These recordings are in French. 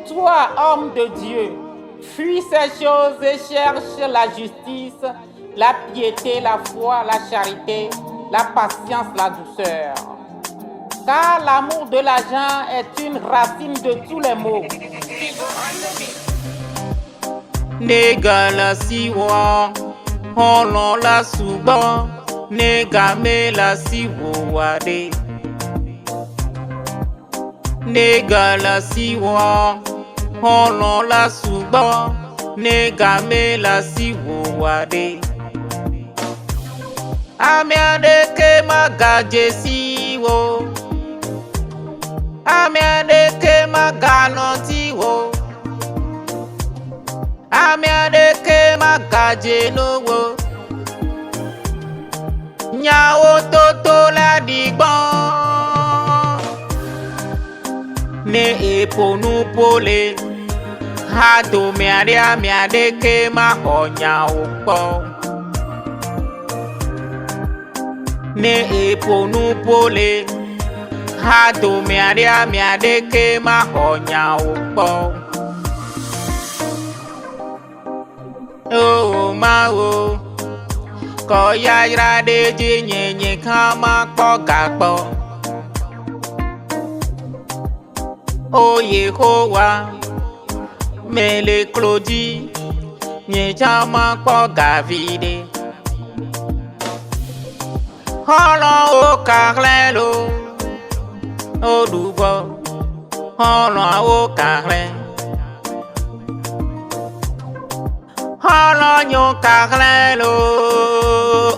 Toi, homme de Dieu, fuis ces choses et cherche la justice, la piété, la foi, la charité, la patience, la douceur. Car l'amour de l'argent est une racine de tous les maux. Nega la siwa, holon la suba, nega me la siwo wade. Nega la siwa, holon la suba, nega me la siwo wade. Amiade ke magaje siwo, amiade ke maganontiwo. Amiade ke magaje lowo, nyawo toto la digbon. Ne eponu pole, hado miade ke ma nyawo po. Ne eponu pole, hado miade ke ma nyawo po. Oh ma oh, ko ya ira de je nyenye kama ko gagbo. Oh Yehowa, mele klodi, nye chama ko gavide. Holon o karlelo, o dubo, holon o karlen. Holon yo karlelo,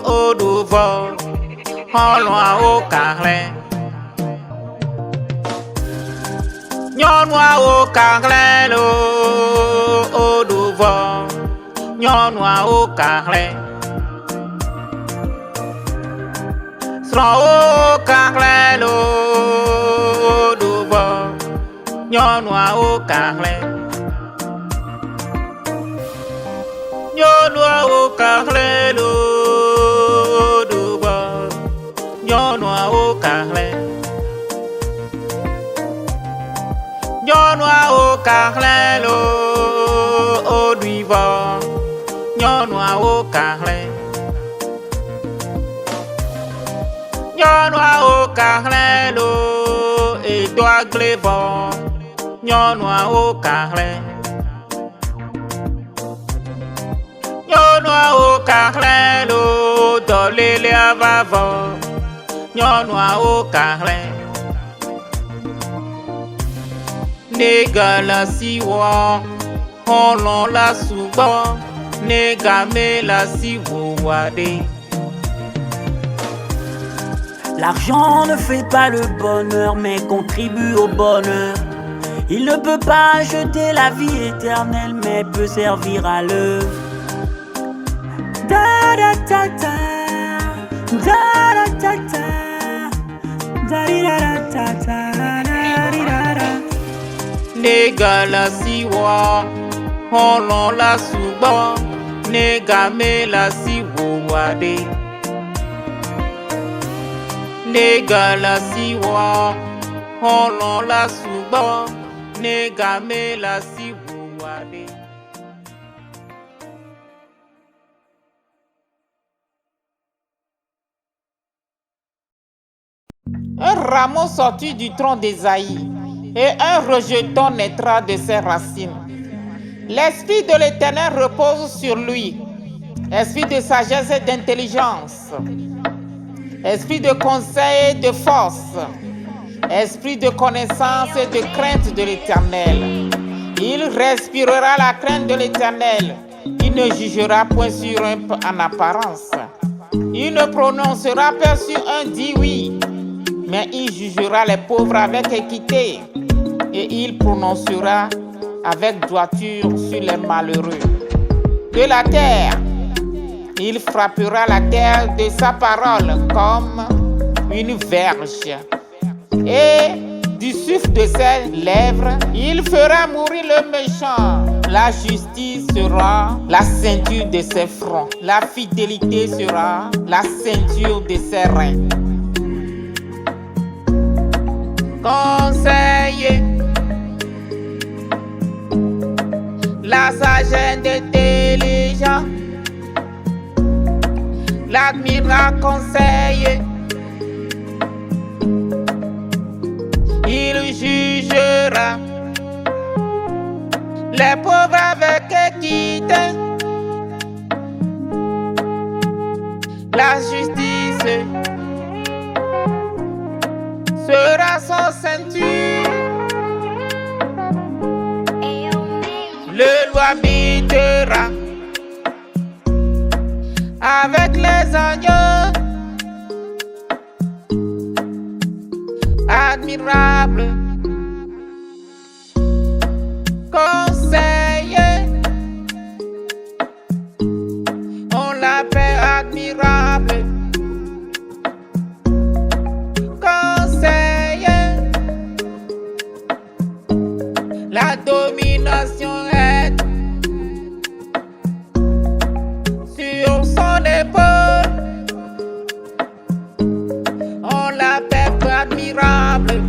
o dubo, holon o karlen. Nyonwa o karlelo, o dubo, nyonwa o karlen. Sro o karlelo, o dubo, nyonwa o karlen. Nyonwa o karlelo, o dubo, nyonwa o karlen. Nyonwa o karlelo, o dubo, nyonwa o karlen. Nyonwa o karlelo, e doa glebo, nyonwa o karlen. Nyonwa o karlelo, dolele avavo, nyonwa o karlen. Nega la siwa, holon la suba, nega me la siwo wade. L'argent ne fait pas le bonheur, mais contribue au bonheur. Il ne peut pas acheter la vie éternelle, mais peut servir à l'œuvre. Da da ta ta, da da ta ta, da di da da ta ta, da di da da. Nega la siwa, holon la suba, nega me la siwo wade. Nega la siwa, holon la suba, nega me la siwo wade. Un rameau sorti du tronc d'Ésaïe et un rejeton naîtra de ses racines. L'esprit de l'Éternel repose sur lui, esprit de sagesse et d'intelligence, esprit de conseil et de force, esprit de connaissance et de crainte de l'Éternel. Il respirera la crainte de l'Éternel. Il ne jugera point sur un peu en apparence. Il ne prononcera pas sur un dit oui, mais il jugera les pauvres avec équité et il prononcera avec droiture sur les malheureux. De la terre, il frappera la terre de sa parole comme une verge. Et du souffle de ses lèvres, il fera mourir le méchant. La justice sera la ceinture de ses fronts. La fidélité sera la ceinture de ses reins. Conseiller, donnera conseil. Il jugera les pauvres avec équité. La justice sera son ceinture. Le loi habitera avec les agneaux. Admirable conseiller, on l'appelle admirable conseiller. La domination est sur son épaule, on l'appelle admirable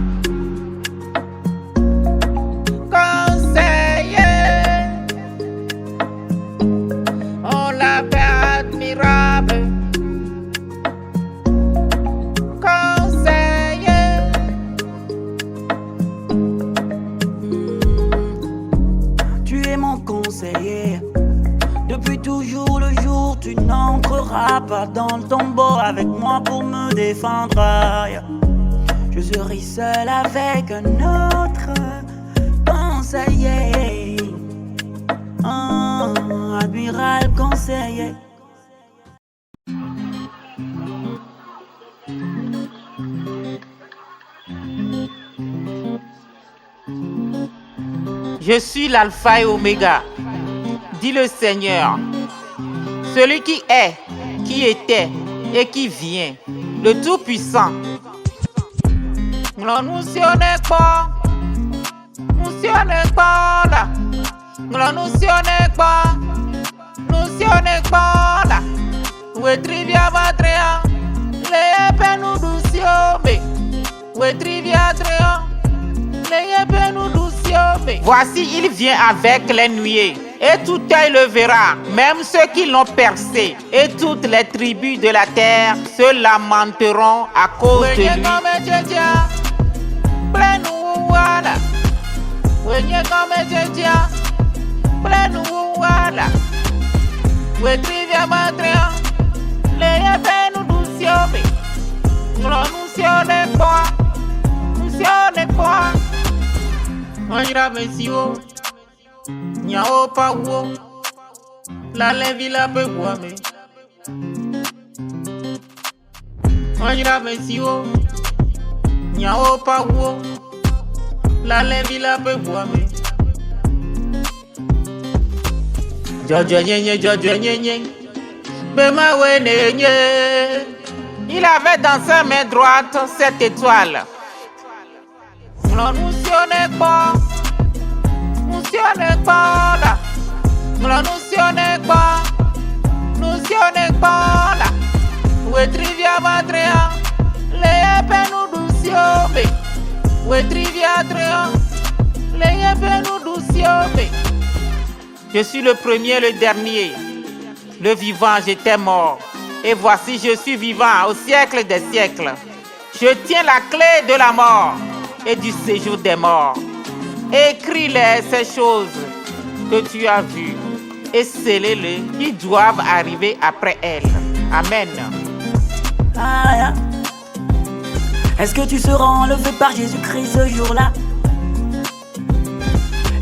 conseiller, on l'appelle admirable conseiller. Tu es mon conseiller. Depuis toujours le jour, tu n'entreras pas dans le tombeau avec moi pour me défendre. Je serai seul avec un autre conseiller. Admiral conseiller. Je suis l'alpha et oméga, dit le Seigneur, celui qui est, qui était et qui vient, le Tout-Puissant. Nous sommes pas là. Nous sommes pas là. We trivia matria, le penu douciome. We trivia tria, le penu douciome. Voici, il vient avec les nuées, et tout œil le verra, même ceux qui l'ont percé, et toutes les tribus de la terre se lamenteront à cause de lui. We trivia matria, le penu douciome. Manjira mesio, nyao pa wo, la levi la pe guame. Manjira mesio, nyao pa wo, la levi la pe guame. Jojo nyenye, bema wene nye. Il avait dans sa main droite cette étoile. Nous sommes pas là. We trivia matria, le penu douciome. We trivia tria, le penu douciome. Je suis le premier, le dernier, le vivant, j'étais mort. Et voici, je suis vivant au siècle des siècles. Je tiens la clé de la mort et du séjour des morts. Écris-les ces choses que tu as vues et scellez-les qui doivent arriver après elles. Amen. Est-ce que tu seras enlevé par Jésus-Christ ce jour-là?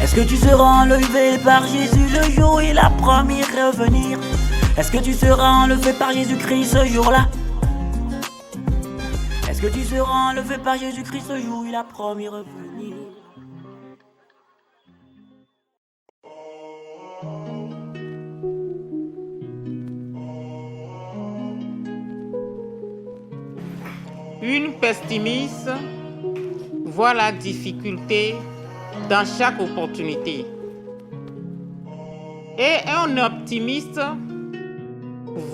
Est-ce que tu seras enlevé par Jésus le jour où il a promis revenir? Est-ce que tu seras enlevé par Jésus-Christ ce jour-là? Est-ce que tu seras enlevé par Jésus-Christ ce jour où il a promis revenir? Une pessimiste voit la difficulté dans chaque opportunité. Et un optimiste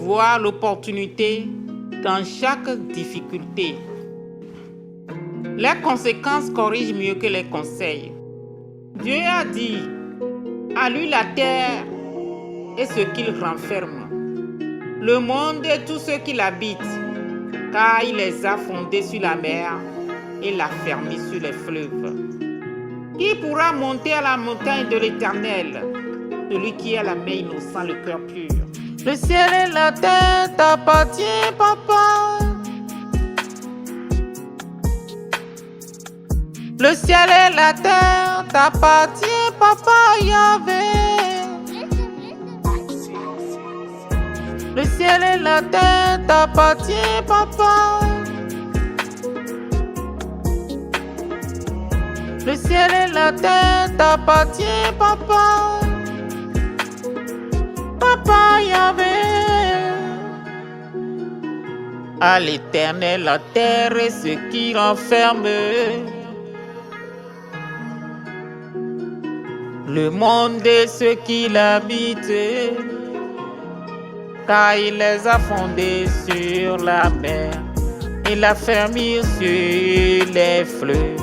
voit l'opportunité dans chaque difficulté. Les conséquences corrigent mieux que les conseils. Dieu a dit, à lui la terre et ce qu'il renferme. le monde et tout ce qui l'habite, car il les a fondés sur la mer et l'a fermé sur les fleuves. Qui pourra monter à la montagne de l'Éternel? Celui qui a la main innocente, le cœur pur. Le ciel et la terre t'appartiennent, papa. Le ciel et la terre t'appartiennent, papa Yahvé. Le ciel et la terre t'appartiennent, papa. Le ciel et la terre t'appartiennent, papa. Papa Yahvé. À l'Éternel la terre et ce qui renferme, le monde et ce qui l'habite, car il les a fondés sur la mer et l'a fermé sur les fleuves.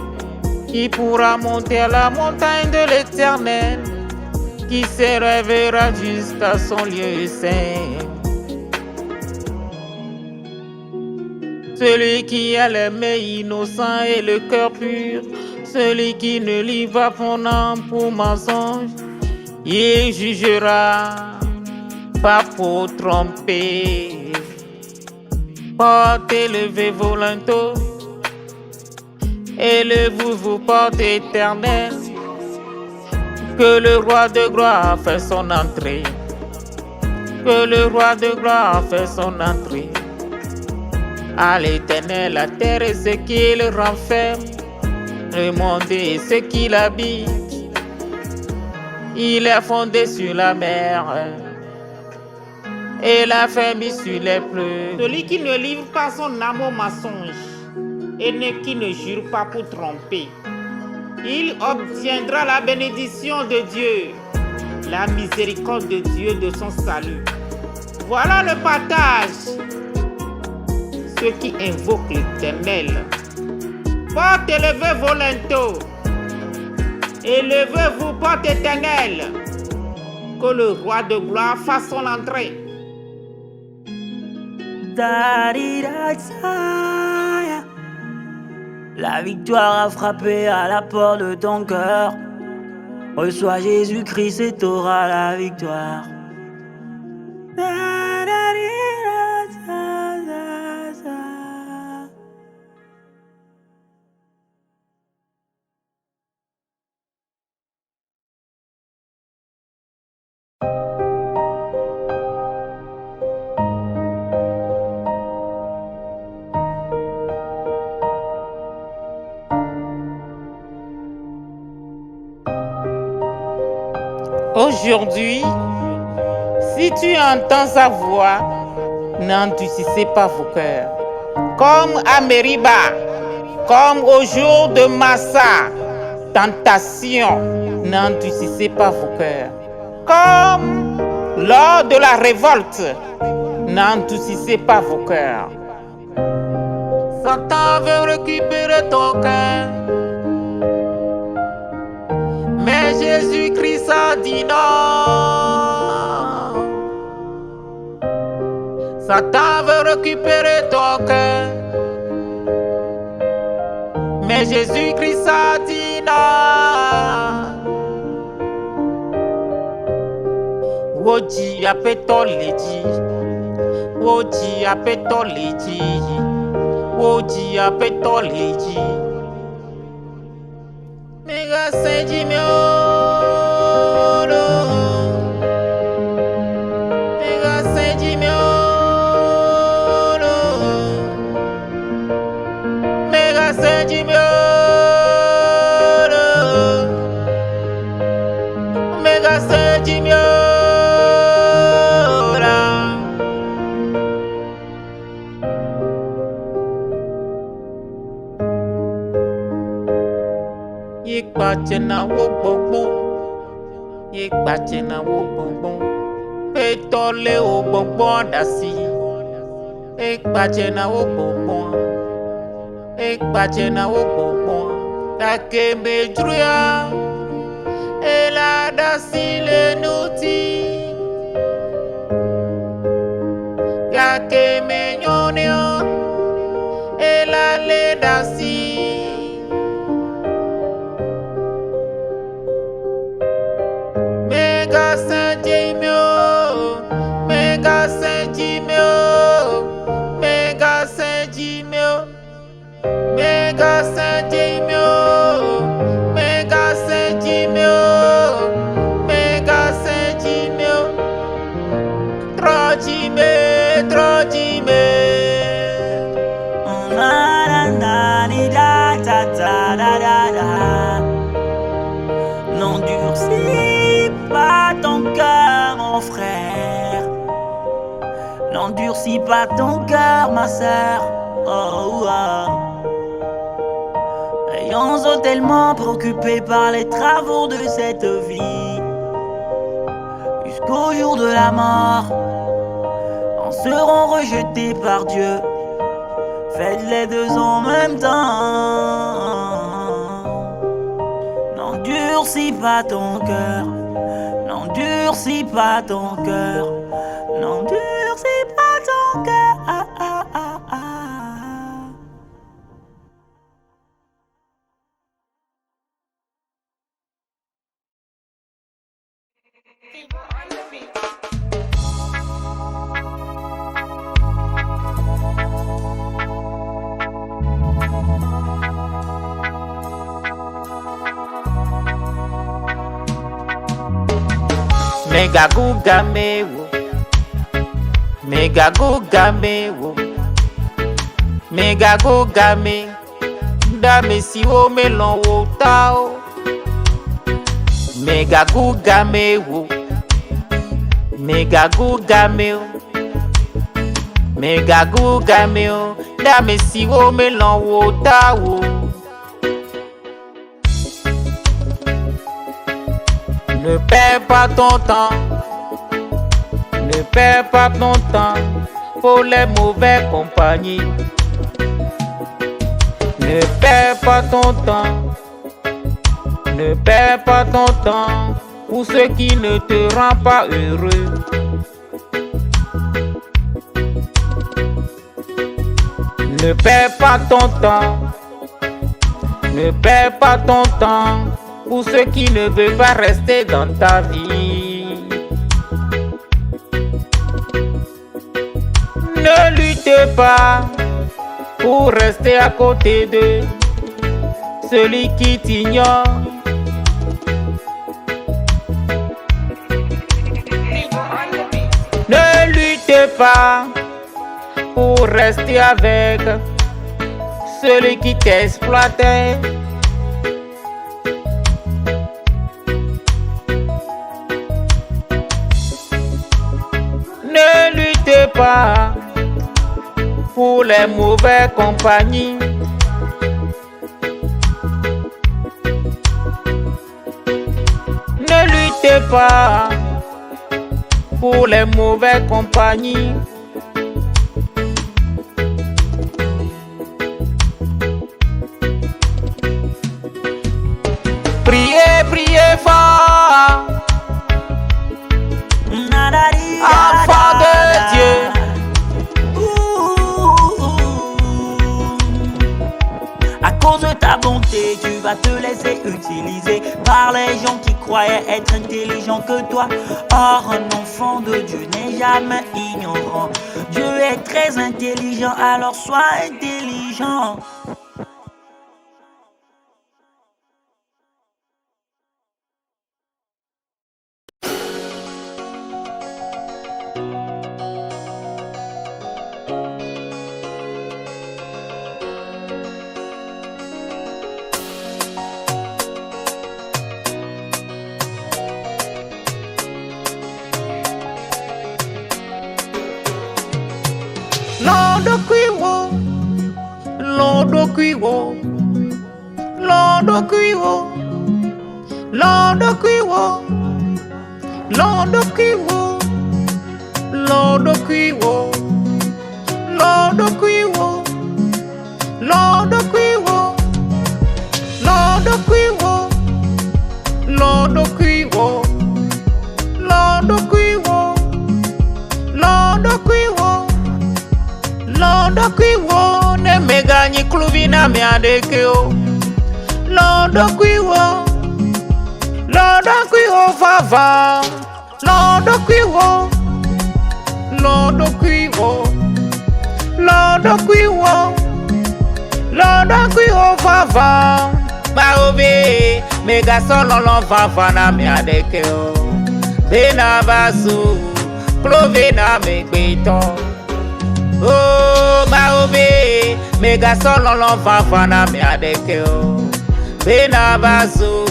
Qui pourra monter à la montagne de l'Éternel, qui s'élèvera jusqu'à son lieu saint? Celui qui a les mains innocentes et le cœur pur, celui qui ne lit pas pendant pour mensonge, il jugera pas pour tromper. Portez, levez vos linteaux, élevez-vous, vous porte éternel, que le roi de gloire fait son entrée, que le roi de gloire fait son entrée. À l'Éternel la terre et ce qu'il renferme, le monde et ce qui l'habite, il est fondé sur la mer et l'a fermé sur les fleuves. Celui qui ne livre pas son âme au mensonge et qui ne jure pas pour tromper, il obtiendra la bénédiction de Dieu, la miséricorde de Dieu de son salut. Voilà le partage. Ceux qui invoquent l'Éternel, porte, élevez vos linteaux, élevez-vous, porte éternelle, que le roi de gloire fasse son entrée. La victoire a frappé à la porte de ton cœur. Reçois Jésus-Christ et t'auras la victoire. Aujourd'hui, si tu entends sa voix, n'endurcissez pas vos cœurs. Comme à Mériba, comme au jour de Massa, tentation, n'endurcissez pas vos cœurs. Comme lors de la révolte, n'endurcissez pas vos cœurs. Satan veut récupérer ton cœur, mais Jésus-Christ a dit non. Satan veut récupérer ton cœur, mais Jésus-Christ a dit non. Woji apeto leji, woji apeto leji, woji apeto leji. Mega seji me oro, mega seji me oro, mega seji me oro, mega seji me oro. Yekpachena wo gbogbo, yekpachena wo gbogbo, petole wo gbogbo dasi, yekpachena wo gbogbo, yekpachena wo gbogbo, takeme druya, ela dasi le nuti, que me ñoneo et la leda si Mega Saint-Jimio, Mega Saint-Jimio, Mega Saint-Jimio, Mega Saint-Jimio, Mega Saint-Jimio, Mega Saint-Jimio, Trojime, Trojime. N'endurcis pas ton cœur, mon frère. N'endurcis pas ton cœur, ma sœur. Oh, oh. Ayons tellement préoccupés par les travaux de cette vie, jusqu'au jour de la mort, en seront rejetés par Dieu. Faites les deux en même temps. N'endurcis pas ton cœur, n'endurcis pas ton cœur, n'endurcis pas ton cœur. Ah, ah, ah, ah. Mega Gugamewo, Mega Gugamewo, Mega Gugame, Dame si o melon wo tao. Mega Gugamewo, Mega Gugameo, Mega Gugameo, Dame si o melon wo tao. Ne perds pas ton temps, ne perds pas ton temps pour les mauvaises compagnies. Ne perds pas ton temps, ne perds pas ton temps pour ce qui ne te rend pas heureux. Ne perds pas ton temps, ne perds pas ton temps pour ceux qui ne veulent pas rester dans ta vie. Ne lutte pas pour rester à côté de celui qui t'ignore. Ne lutte pas pour rester avec celui qui t'exploitait. Ne luttez pas pour les mauvaises compagnies. Ne luttez pas pour les mauvaises compagnies. Priez, priez fort. Enfant de Dieu. À cause de ta bonté, tu vas te laisser utiliser par les gens qui croyaient être intelligents que toi. Or, un enfant de Dieu n'est jamais ignorant. Dieu est très intelligent, alors sois intelligent. Londo Quiwo, Londo Quiwo, Londo Quiwo, Londo Quiwo, Londo Quiwo, Londo Quiwo, Londo Quiwo, Londo Quiwo, Londo Quiwo, Londo Quiwo, Londo Quiwo, Londo Quiwo. bina mi adekeo. Londo kwiwo vava. Londo kwiwo vava. Baobe me garçon lolo vava na mi adekeo. Bena basu clove na me gbeto. Oh baobe me garçon lolo vava na mi adekeo. Bena basu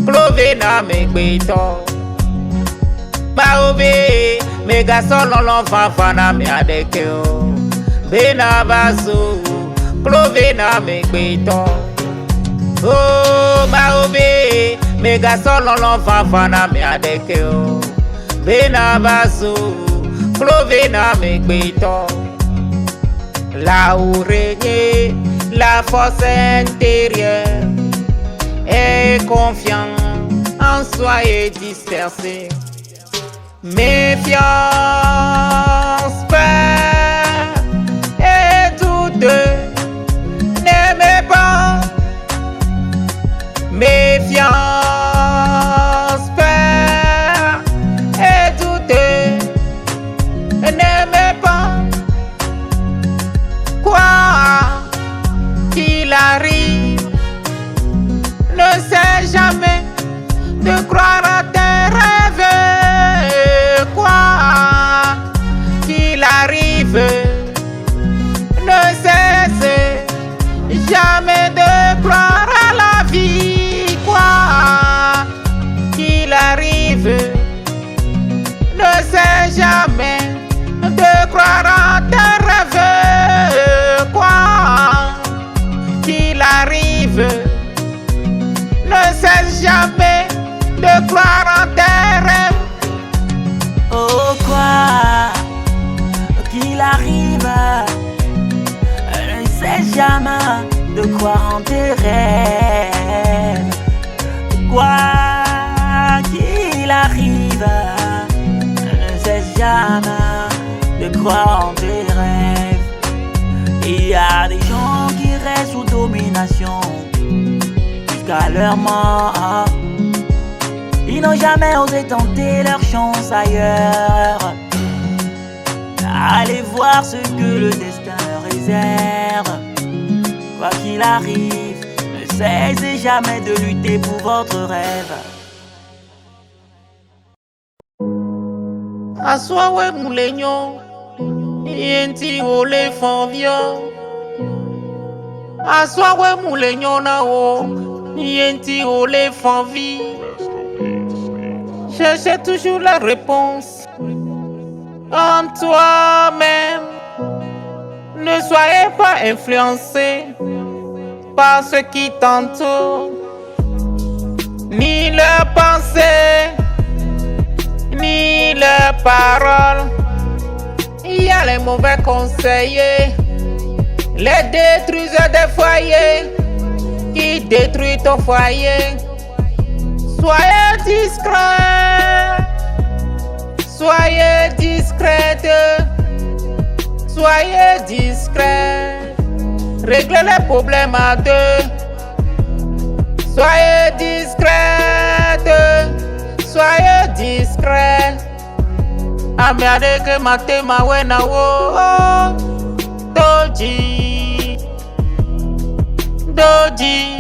clove na me gbeto. Baobe me garçon lolo vava na mi adekeo. Bena basu clove na me gbeto. Oh baobe me garçon lolo vava na mi adekeo. Bena basu clove na me gbeto. Là où régnait la force intérieure et confiant en soi et dispersé. Méfiance, peur et doute, n'aimez pas. Méfiance, peur et doute, n'aimez pas. Quoi qu'il arrive, ne sais jamais de croire à tes rêves. Quoi qu'il arrive, ne cesse jamais de croire à la vie. Quoi qu'il arrive, ne cesse jamais de croire à tes rêves. Quoi qu'il arrive, ne cesse jamais de croire en tes rêves. Oh quoi qu'il arrive, ne cesse jamais de croire en tes rêves. Quoi qu'il arrive, ne cesse jamais de croire en tes rêves. Il y a des gens qui restent sous domination jusqu'à leur mort. Ils n'ont jamais osé tenter leur chance ailleurs. Allez voir ce que le destin leur réserve. Quoi qu'il arrive, ne cessez jamais de lutter pour votre rêve. Aswawe mulenyo, yenti ole fanvio. Aswawe mulenyo na o, yenti ole fanvi. Cherchez toujours la réponse en toi-même. Ne soyez pas influencés par ce qui t'entoure, ni leurs pensées, ni leurs paroles. Il y a les mauvais conseillers, les détruiseurs des foyers, qui détruisent ton foyer. Soyez discret, soyez discrète, soyez discret. Réglez les problèmes à deux. Soyez discrète, soyez discret. Amiade que mate ma wena wo doji, doji.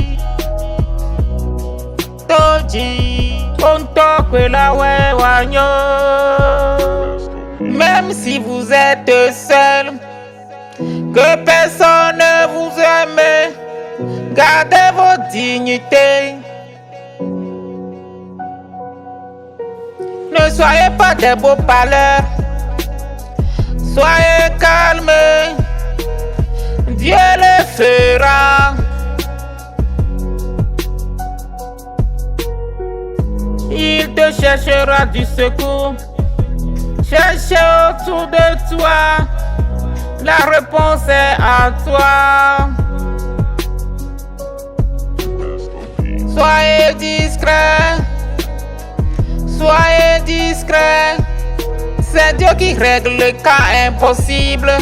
Même si vous êtes seul, que personne ne vous aime, gardez votre dignité. Ne soyez pas des beaux parleurs, soyez calme, Dieu le fera. Il te cherchera du secours. Cherchez autour de toi. La réponse est à toi. Soyez discret. Soyez discret. C'est Dieu qui règle le cas impossible.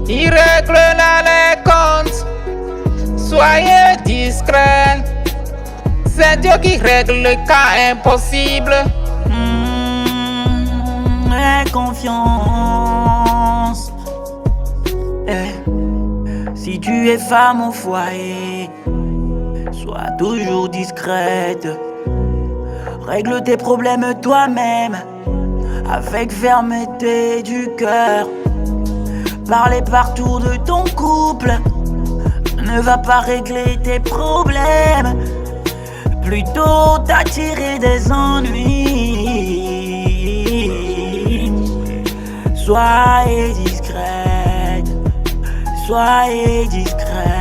Il règle là les comptes discret. C'est Dieu qui règle le cas impossible. Aie confiance. Si tu es femme au foyer, sois toujours discrète. Règle tes problèmes toi-même, avec fermeté du cœur. Parler partout de ton couple ne va pas régler tes problèmes, plutôt t'attirer des ennuis. Soyez discrète, soyez discrète.